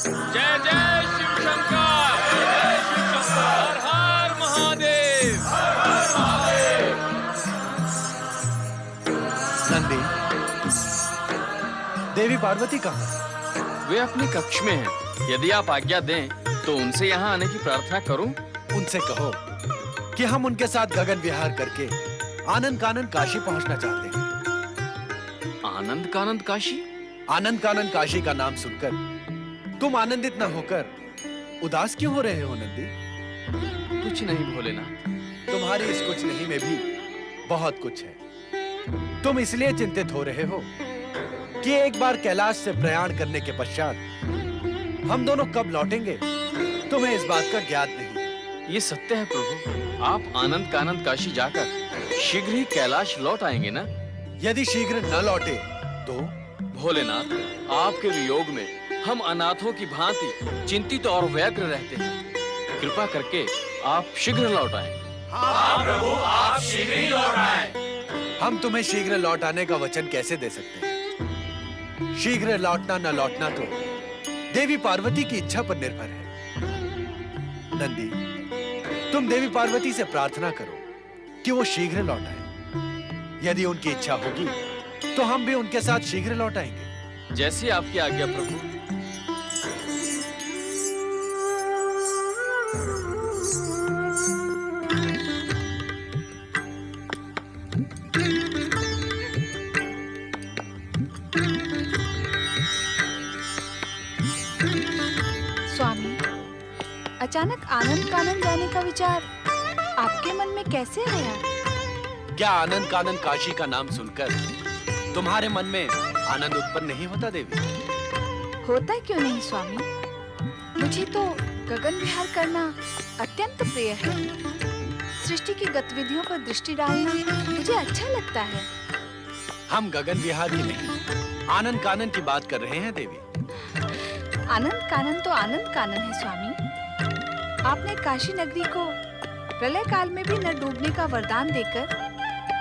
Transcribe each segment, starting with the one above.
जय जय शिव शंकर, जय शिव शंकर, हर हर महादेव, हर हर महादेव। नंदी, देवी पार्वती कहाँ है? वे अपने कक्ष में हैं। यदि आप आज्ञा दें तो उनसे यहाँ आने की प्रार्थना करूं? उनसे कहो कि हम उनके साथ गगन विहार करके आनंद कानन काशी पहुंचना चाहते हैं। आनंद कानंद काशी? आनंद कानन काशी का नाम सुनकर तुम आनंदित न होकर उदास क्यों हो रहे हो नंदी? कुछ नहीं भोलेनाथ। तुम्हारी इस कुछ नहीं में भी बहुत कुछ है। तुम इसलिए चिंतित हो रहे हो कि एक बार कैलाश से प्रयाण करने के पश्चात हम दोनों कब लौटेंगे तुम्हें इस बात का ज्ञात नहीं। ये सत्य है प्रभु, आप आनंद कानंद काशी जाकर शीघ्र ही कैलाश लौट आएंगे ना? यदि शीघ्र न लौटे तो? भोलेनाथ, आपके वियोग में हम अनाथों की भांति चिंतित और व्यग्र रहते हैं। कृपा करके आप शीघ्र लौट आएं। हाँ प्रभु, आप शीघ्र ही लौट आएं। हम तुम्हें शीघ्र लौट आने का वचन कैसे दे सकते हैं? शीघ्र लौटना न लौटना तो देवी पार्वती की इच्छा पर निर्भर है। नंदी, तुम देवी पार्वती से प्रार्थना करो कि वो शीघ्र लौट आए। यदि उनकी इच्छा होगी तो हम भी उनके साथ शीघ्र लौट आएंगे। जैसी आपकी आज्ञा प्रभु। स्वामी, अचानक आनंद कानन जाने का विचार आपके मन में कैसे आया? क्या आनंद कानन काशी का नाम सुनकर तुम्हारे मन में आनंद उत्पन्न नहीं होता देवी? होता क्यों नहीं स्वामी, मुझे तो गगन विहार करना अत्यंत प्रिय है। सृष्टि की गतिविधियों पर दृष्टि डालना मुझे अच्छा लगता है। हम गगन विहार की नहीं, आनंद कानन की बात कर रहे हैं देवी। आनंद कानन तो आनंद कानन है स्वामी। आपने काशी नगरी को प्रलय काल में भी न डूबने का वरदान देकर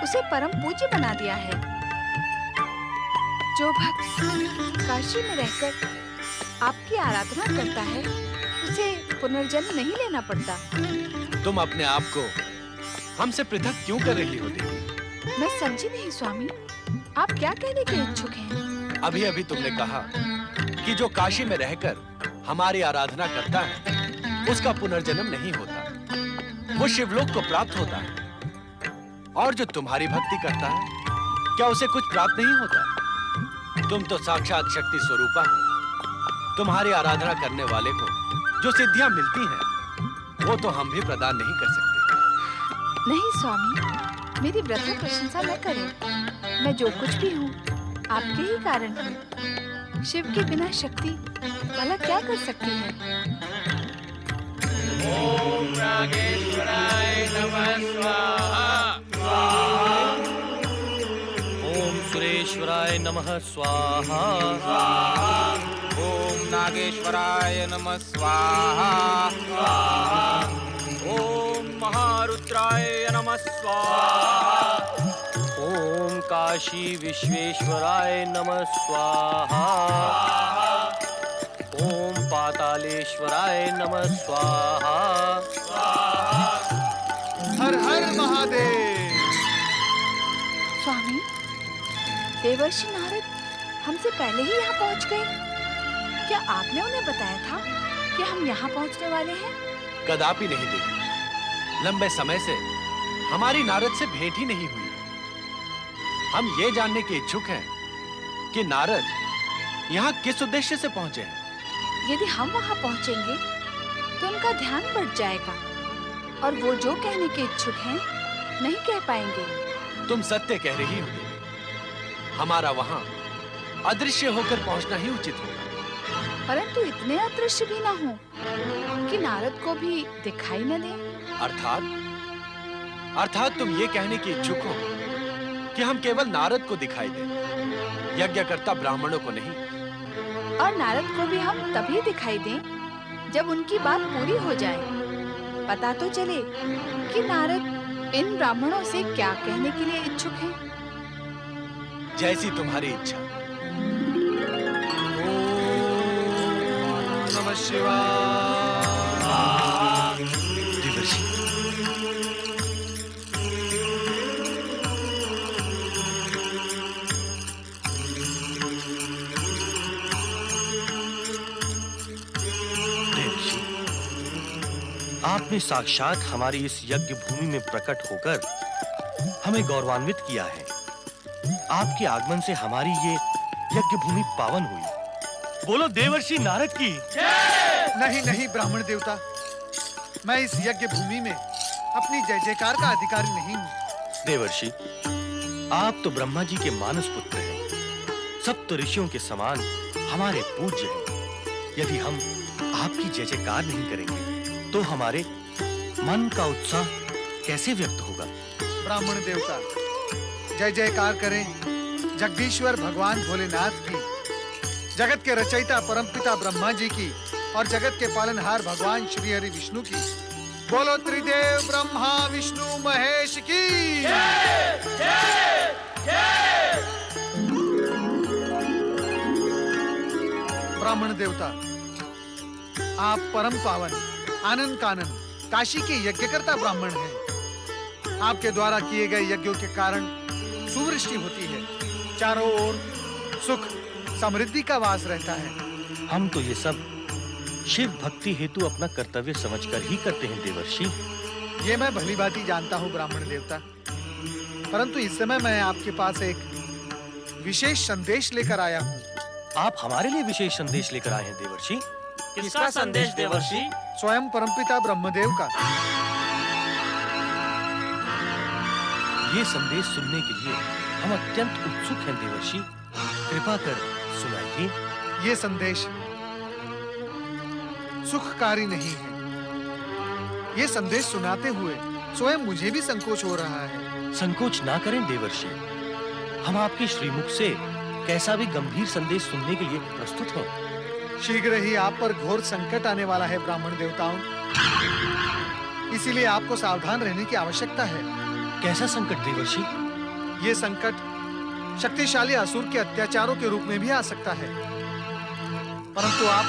उसे परम पूज्य बना दिया है। जो भक्त काशी में रहकर आपकी आराधना करता है उसे पुनर्जन्म नहीं लेना पड़ता। तुम अपने आप को हमसे पृथक क्यों कर रही हो देवी? मैं समझी नहीं स्वामी, आप क्या कहने के इच्छुक हैं? अभी अभी तुमने कहा कि जो काशी में रहकर हमारी आराधना करता है उसका पुनर्जन्म नहीं होता, वो शिवलोक को प्राप्त होता है। और जो तुम्हारी भक्ति करता है क्या उसे कुछ प्राप्त नहीं होता? तुम तो साक्षात शक्ति स्वरूपा हो। तुम्हारी आराधना करने वाले को जो सिद्धियां मिलती हैं वो तो हम भी प्रदान नहीं कर सकते। नहीं स्वामी, मेरी वृथा प्रशंसा न करें। मैं जो कुछ भी हूँ आपके ही कारण हूँ। शिव के बिना शक्ति भला क्या कर सकती है? ओम नागेश्वराय नमः स्वाहा। ओम सुरेश्वराय नमः स्वाहा। ओम नागेश्वराय नमः स्वाहा। ओम महारुद्राय नमः स्वाहा। ओम काशी विश्वेश्वराय नमः स्वाहा। ओम पातालेश्वराय नमः स्वाहा। हर हर महादेव। स्वामी, देवर्षि नारद हमसे पहले ही यहाँ पहुँच गए। क्या आपने उन्हें बताया था कि हम यहाँ पहुँचने वाले हैं? कदापि नहीं देवी। लंबे समय से हमारी नारद से भेंट ही नहीं हुई। हम ये जानने के इच्छुक हैं कि नारद यहाँ किस उद्देश्य से पहुंचे हैं। यदि हम वहाँ पहुँचेंगे तो उनका ध्यान बढ़ जाएगा और वो जो कहने के इच्छुक हैं नहीं कह पाएंगे। तुम सत्य कह रही हो देवी। हमारा वहाँ अदृश्य होकर पहुंचना ही उचित होगा। परंतु इतने अदृश्य भी ना हो कि नारद को भी दिखाई न दे। अर्थात तुम ये कहने के इच्छुक हो कि हम केवल नारद को दिखाई दें, यज्ञकर्ता ब्राह्मणों को नहीं। और नारद को भी हम तभी दिखाई दें जब उनकी बात पूरी हो जाए। पता तो चले कि नारद इन ब्राह्मणों से क्या कहने के लिए इच्छुक हैं। जैसी तुम्हारी इच्छा। नमः शिवाय। देवर्षि, आपने साक्षात हमारी इस यज्ञ भूमि में प्रकट होकर हमें गौरवान्वित किया है। आपके आगमन से हमारी ये यज्ञ भूमि पावन हुई। बोलो देवर्षि नारद की। नहीं नहीं ब्राह्मण देवता, मैं इस यज्ञ भूमि में अपनी जय जयकार का अधिकारी नहीं हूँ। देवर्षि, आप तो ब्रह्मा जी के मानस पुत्र हैं, सप्त ऋषियों के समान हमारे पूज्य हैं। यदि हम आपकी जय जयकार नहीं करेंगे तो हमारे मन का उत्साह कैसे व्यक्त होगा? ब्राह्मण देवता, जय जयकार करें जगदीश्वर भगवान भोलेनाथ की, जगत के रचयिता परमपिता ब्रह्मा जी की और जगत के पालनहार भगवान श्री हरि विष्णु की। बोलो त्रिदेव ब्रह्मा विष्णु महेश की। ब्राह्मण देवता, आप परम पावन आनंद कानन काशी के यज्ञकर्ता ब्राह्मण हैं। आपके द्वारा किए गए यज्ञों के कारण सुवृष्टि होती है, चारों ओर सुख समृद्धि का वास रहता है। हम तो ये सब शिव भक्ति हेतु अपना कर्तव्य समझकर ही करते हैं देवर्षि। ये मैं भली भांति जानता हूँ ब्राह्मण देवता, परंतु इस समय मैं आपके पास एक विशेष संदेश लेकर आया हूँ। आप हमारे लिए विशेष संदेश लेकर आए हैं देवर्षि। किसका संदेश देवर्षि? स्वयं परमपिता ब्रह्मदेव का। ये संदेश सुनने के लिए हम अत्यंत उत्सुक हैं देवर्षि, कृपा कर सुनाइए। ये संदेश सुखकारी नहीं है। ये संदेश सुनाते हुए स्वयं मुझे भी संकोच हो रहा है। संकोच ना करें देवर्षि, हम आपके श्रीमुख से कैसा भी गंभीर संदेश सुनने के लिए प्रस्तुत हैं। शीघ्र ही आप पर घोर संकट आने वाला है ब्राह्मण देवताओं, इसीलिए आपको सावधान रहने की आवश्यकता है। कैसा संकट देवर्षि? ये संकट शक्तिशाली असुर के अत्याचारों के रूप में भी आ सकता है, परंतु आप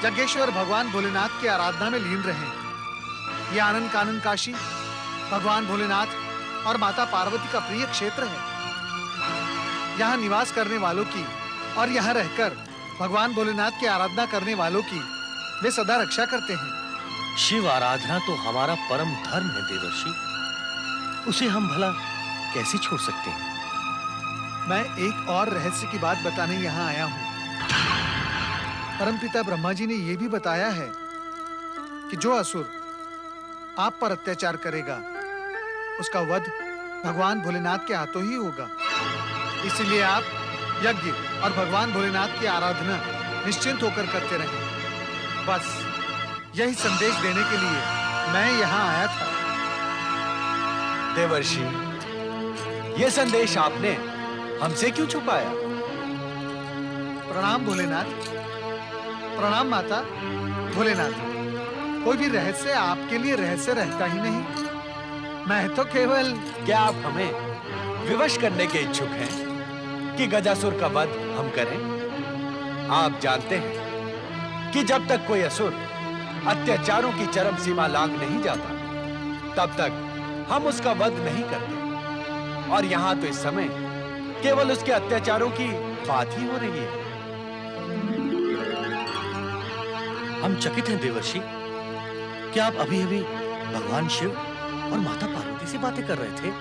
यज्ञेश्वर भगवान भोलेनाथ की आराधना में लीन रहें। ये आनंद कानन काशी भगवान भोलेनाथ और माता पार्वती का प्रिय क्षेत्र है। यहाँ निवास करने वालों की और यहाँ रहकर भगवान भोलेनाथ की आराधना करने वालों की वे सदा रक्षा करते हैं। शिव आराधना तो हमारा परम धर्म है देवर्षि, उसे हम भला कैसे छोड़ सकते हैं? मैं एक और रहस्य की बात बताने यहाँ आया हूँ। परमपिता ब्रह्मा जी ने यह भी बताया है कि जो असुर आप पर अत्याचार करेगा उसका वध भगवान भोलेनाथ के हाथों ही होगा। इसलिए आप यज्ञ और भगवान भोलेनाथ की आराधना निश्चिंत होकर करते रहें। बस यही संदेश देने के लिए मैं यहाँ आया था। देवर्षि, ये संदेश आपने हमसे क्यों छुपाया? प्रणाम भोलेनाथ। प्रणाम माता भोलेनाथ। कोई भी रहस्य आपके लिए रहस्य रहता ही नहीं। मैं तो केवल। क्या आप हमें विवश करने के इच्छुक हैं कि गजासुर का वध हम करें? आप जानते हैं कि जब तक कोई असुर अत्याचारों की चरम सीमा लांघ नहीं जाता, तब तक हम उसका वध नहीं करते। और यहाँ तो इस समय केवल उसके अत्याचारों की बात ही हो रही है। हम चकित हैं देवर्षि, क्या आप अभी-अभी भगवान शिव और माता पार्वती से बातें कर रहे थे?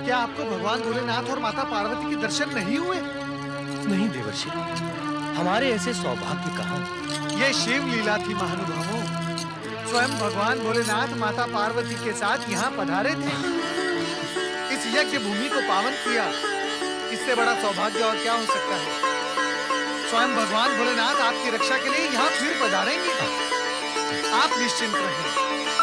क्या आपको भगवान भोलेनाथ और माता पार्वती के दर्शन नहीं हुए? नहीं देवर्षि, हमारे ऐसे सौभाग्य कहाँ। ये शिव लीला थी महानुभावों। स्वयं भगवान भोलेनाथ माता पार्वती के साथ यहाँ पधारे थे, इस यज्ञ भूमि को पावन किया। इससे बड़ा सौभाग्य और क्या हो सकता है? स्वयं भगवान भोलेनाथ आपकी रक्षा के लिए यहाँ फिर पधारेंगे। आप निश्चिंत रहें।